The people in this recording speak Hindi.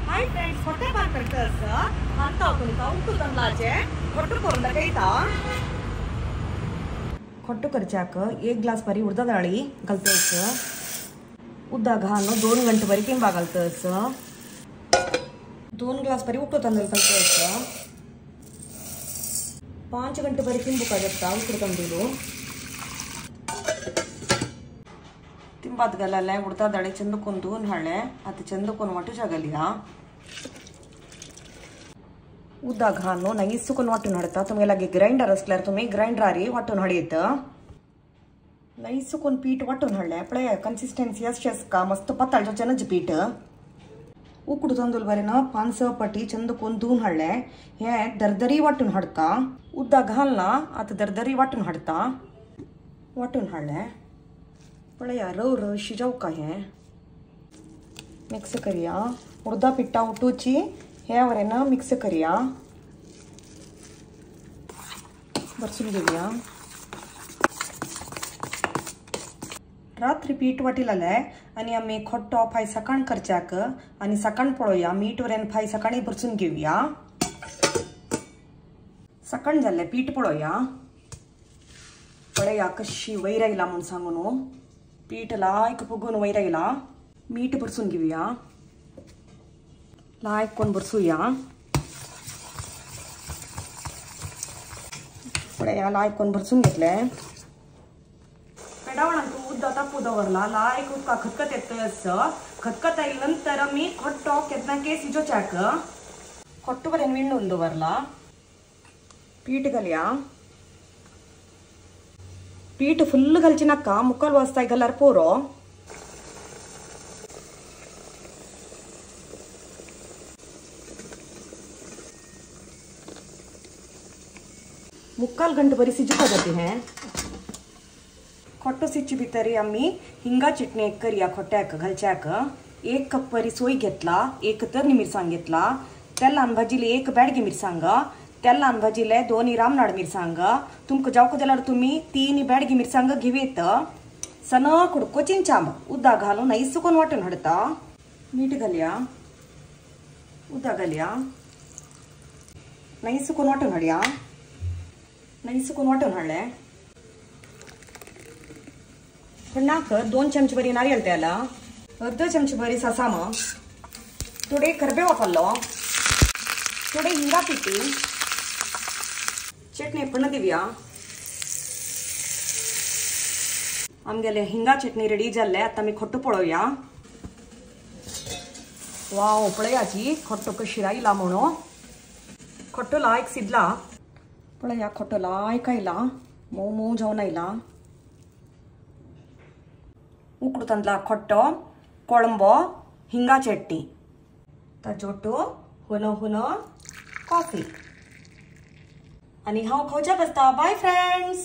हाय फ्रेंड्स ಹೊಟ್ಟೆ ಬಾರ್ ಕಟ್ಕಸ್ ಅಂತ ಕುಣಿತ ಉಪ್ಪು ತಂದ್ಲಾಚೆ ಹೊಟ್ಟು ಕೊರಂದ ಕೈತಾ ಹೊಟ್ಟು करच्याक 1 ग्लास परी उडदा डाळी घालतस उद्दा घालून 2 घंटे परी किंबा घालतस 2 ग्लास परी उकडू तांदूळ घालतस 5 घंटे परी किंबू काजता उकडू तांदूळ तिंबात घालायला उडदा डाळी चंदकून धुवून हाडले आता चंदकून वाटू जागलिया उद्दा घालून नैसुकून वाटून हाडता तुम्ही लागी ग्राइंडर असल्यार तुम्ही ग्राइंडरारी वाटून हाडीत नैसुकून पीठ वाटून हाडले पळय कन्सिस्टन्सी अशी का मस्त पातळ चनज पीठ उकडू तांदूळ बरेन 5-6 पाटी चंदकून धुवून हाडले हे दरदरी वाटून हाडता उद्दा घालना आता दरदरी वाटून हाडता वाटून हाडले पळय रव रव शिजव का हे मिक्स करिया उडदा पिट्टा उठूची हे वरेन मिक्स करिया बरसून घेऊया रात्री पीठ वाटिलाले आणि आम्ही खोट्टो फाय सकाळ करच्याक आणि सकाळ पळोया मीठ वरेन फाय सकाळी बरसून घेऊया सकाळ जाल्ले पीठ पळोया पळया कशी वयर आयला म्हणून सांगून पीठ लायक फुगून वयर आयला मीठ बरसून घेऊया लायक कोण बरसूया पळया लायक कोण बरसून घेतले पेडावळांक उद्दा तापू दवरला लायक उदका खतखत येतस खतखत आयले नंतर मी खोट्टो केदनाके सिजोच्याक खोट्टो बरेन विणून दवरला पीठ घालया पीठ फुल घालची नाका मुक्काल वाजता घाल्यार पोरो मुक्काल घंटे बरी सिजुका जाते हैं खोट्टो सिच्ची भितरी आम्ही हिंगा चटणी एक करिया खोट्याक घालच्याक 1 कप परी सोय घेतला 1 तरणी मिरसांग घेतला तेलान भाजिले 1 बॅडगी मिरसांग तेलान भाजिले 2 रामनाड मिरसांग तुमकां जावक जाल्यार तुम्ही 3 बॅडगी मिरसांग घेवेत सनक हुडको चिंचांब उद्दा घालून नैसुकून वाटून हाडता मीठ घालया उद्दा घालया नैसुकून वाटून हाडया नैसुकून वाटून हाडले पुन्नाक 2 चमचे बरी नारियल तेल अर्ध चमचे बरी सासाम थोडे करबेवा पल्लो थोडे हिंगा पिटी चटणी पण दिव्या आमगेले हिंगा चटणी रेडी जाल्ले आता मी खोट्टो पळोवया वाव पळयाची खोट्टो कशी रायला म्हणून खोट्टो लायक सिदला पळया खोट्टो लायक आयला मोव मोव जावन आयला उकडू तांदळा खोट्टो कोळंबो हिंगा चटणी ताजोटो हुनो हुनो कॉफी आणि हांव खावच्या बसता बाय फ्रेंड्स।